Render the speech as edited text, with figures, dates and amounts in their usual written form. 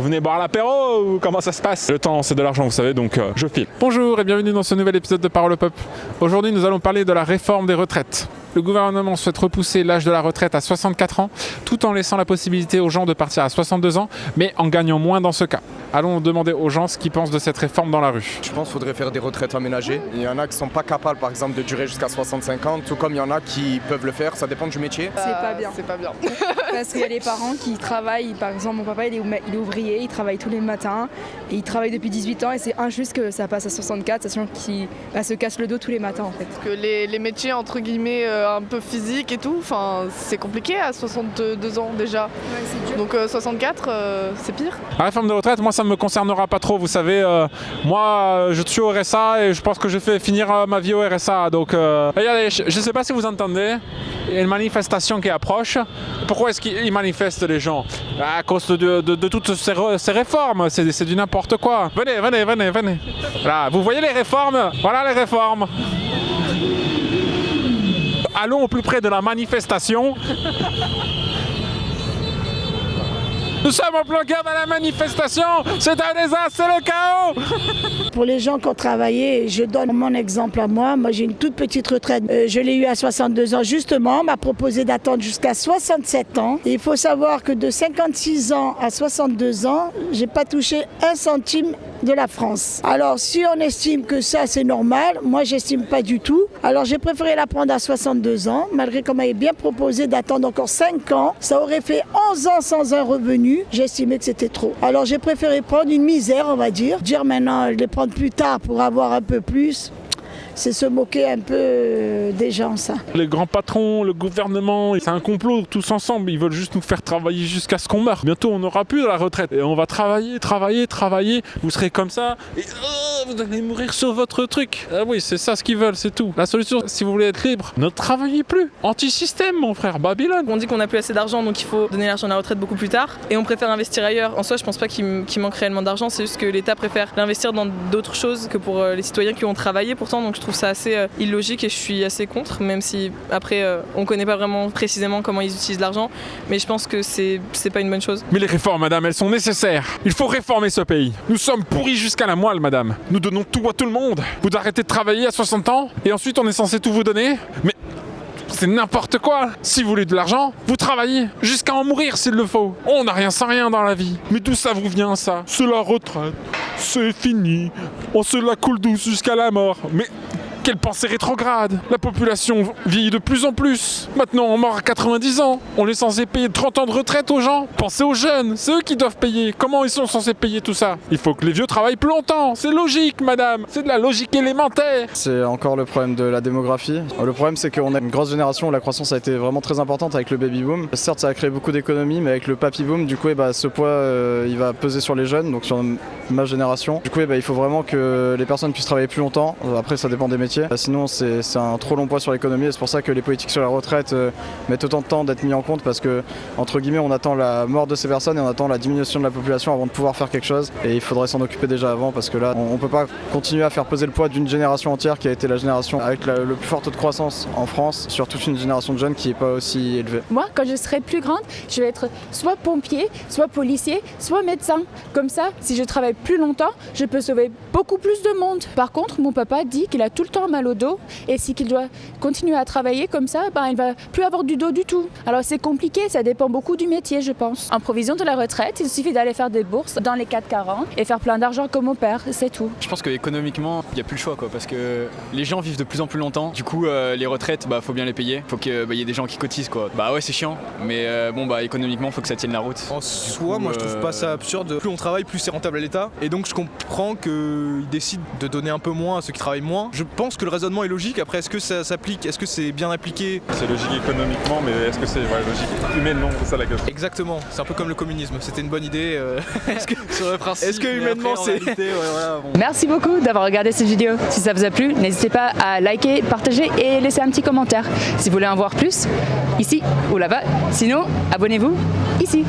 Vous venez boire l'apéro ou comment ça se passe? Le temps, c'est de l'argent, vous savez, donc je file. Bonjour et bienvenue dans ce nouvel épisode de Parole au Peuple. Aujourd'hui, nous allons parler de la réforme des retraites. Le gouvernement souhaite repousser l'âge de la retraite à 64 ans, tout en laissant la possibilité aux gens de partir à 62 ans, mais en gagnant moins dans ce cas. Allons demander aux gens ce qu'ils pensent de cette réforme dans la rue. Je pense qu'il faudrait faire des retraites aménagées. Il y en a qui ne sont pas capables, par exemple, de durer jusqu'à 65 ans, tout comme il y en a qui peuvent le faire, ça dépend du métier. C'est pas bien. C'est pas bien. Parce qu'il y a les parents qui travaillent, par exemple mon papa il est ouvrier, il travaille tous les matins et il travaille depuis 18 ans et c'est injuste que ça passe à 64, sachant qu'il se casse le dos tous les matins en fait. Parce que les métiers entre guillemets un peu physiques et tout, c'est compliqué à 62 ans déjà. Ouais, c'est dur. Donc 64 c'est pire. La réforme des retraites, moi ça ne me concernera pas trop, vous savez, moi je suis au RSA et je pense que je fais finir ma vie au RSA, donc regardez, je ne sais pas si vous entendez, il y a une manifestation qui approche. Pourquoi est-ce qu'ils manifestent les gens? À cause de toutes ces réformes, c'est du n'importe quoi. Venez. Voilà, vous voyez les réformes? Voilà les réformes. Allons au plus près de la manifestation. Nous sommes en plein cœur de la manifestation. C'est un désastre, c'est le chaos. Pour les gens qui ont travaillé, je donne mon exemple à moi. Moi, j'ai une toute petite retraite. Je l'ai eue à 62 ans. Justement, on m'a proposé d'attendre jusqu'à 67 ans. Et il faut savoir que de 56 ans à 62 ans, j'ai pas touché un centime de la France. Alors, si on estime que ça, c'est normal, moi, j'estime pas du tout. Alors, j'ai préféré la prendre à 62 ans, malgré qu'on m'avait bien proposé d'attendre encore 5 ans. Ça aurait fait 11 ans sans un revenu. J'estimais que c'était trop. Alors, j'ai préféré prendre une misère, on va dire. Dire maintenant, les prendre plus tard pour avoir un peu plus. C'est se moquer un peu des gens, ça. Les grands patrons, le gouvernement, c'est un complot tous ensemble. Ils veulent juste nous faire travailler jusqu'à ce qu'on meure. Bientôt, on n'aura plus de la retraite. Et on va travailler. Vous serez comme ça. Et vous allez mourir sur votre truc. Ah oui, c'est ça ce qu'ils veulent, c'est tout. La solution, si vous voulez être libre, ne travaillez plus. Anti-système, mon frère, Babylone. On dit qu'on n'a plus assez d'argent donc il faut donner l'argent à la retraite beaucoup plus tard et on préfère investir ailleurs. En soi je pense pas qu'il manque réellement d'argent, c'est juste que l'État préfère l'investir dans d'autres choses que pour les citoyens qui ont travaillé pourtant, donc je trouve ça assez illogique et je suis assez contre, même si après on connaît pas vraiment précisément comment ils utilisent l'argent, mais je pense que c'est pas une bonne chose. Mais les réformes, madame, elles sont nécessaires. Il faut réformer ce pays. Nous sommes pourris jusqu'à la moelle, madame. Nous donnons tout à tout le monde. Vous arrêtez de travailler à 60 ans et ensuite on est censé tout vous donner. Mais c'est n'importe quoi. Si vous voulez de l'argent, vous travaillez jusqu'à en mourir s'il le faut. On n'a rien sans rien dans la vie. Mais d'où ça vous vient ça? C'est la retraite. C'est fini. On se la coule douce jusqu'à la mort. Mais quelle pensée rétrograde! La population vieillit de plus en plus. Maintenant, on meurt à 90 ans. On est censé payer 30 ans de retraite aux gens. Pensez aux jeunes, c'est eux qui doivent payer. Comment ils sont censés payer tout ça? Il faut que les vieux travaillent plus longtemps. C'est logique, madame. C'est de la logique élémentaire. C'est encore le problème de la démographie. Le problème, c'est qu'on a une grosse génération où la croissance a été vraiment très importante avec le baby boom. Certes, ça a créé beaucoup d'économies, mais avec le papy boom, du coup, ce poids, il va peser sur les jeunes, donc sur ma génération. Du coup, il faut vraiment que les personnes puissent travailler plus longtemps. Après, ça dépend des métiers. Sinon, c'est un trop long poids sur l'économie et c'est pour ça que les politiques sur la retraite mettent autant de temps d'être mis en compte parce que, entre guillemets, on attend la mort de ces personnes et on attend la diminution de la population avant de pouvoir faire quelque chose. Et il faudrait s'en occuper déjà avant parce que là, on ne peut pas continuer à faire peser le poids d'une génération entière qui a été la génération avec le plus fort taux de croissance en France sur toute une génération de jeunes qui n'est pas aussi élevée. Moi, quand je serai plus grande, je vais être soit pompier, soit policier, soit médecin. Comme ça, si je travaille plus longtemps, je peux sauver beaucoup plus de monde. Par contre, mon papa dit qu'il a tout le temps mal au dos et si qu'il doit continuer à travailler comme ça, il va plus avoir du dos du tout. Alors c'est compliqué, ça dépend beaucoup du métier, je pense. En provision de la retraite, il suffit d'aller faire des bourses dans les 440 et faire plein d'argent comme mon père, c'est tout. Je pense qu'économiquement, il n'y a plus le choix parce que les gens vivent de plus en plus longtemps. Du coup, les retraites, faut bien les payer. Faut qu'il y ait des gens qui cotisent quoi. Ouais, c'est chiant, mais économiquement, faut que ça tienne la route. En soi, moi je trouve pas ça absurde. Plus on travaille, plus c'est rentable à l'État. Et donc je comprends qu'ils décident de donner un peu moins à ceux qui travaillent moins. Je pense que le raisonnement est logique. Après, est-ce que ça s'applique? Est-ce que c'est bien appliqué? C'est logique économiquement, mais est-ce que c'est logique humainement? C'est ça la question. Exactement. C'est un peu comme le communisme. C'était une bonne idée. Sur le principe, est-ce que humainement c'est... Merci beaucoup d'avoir regardé cette vidéo. Si ça vous a plu, n'hésitez pas à liker, partager et laisser un petit commentaire. Si vous voulez en voir plus, ici ou là-bas. Sinon, abonnez-vous ici.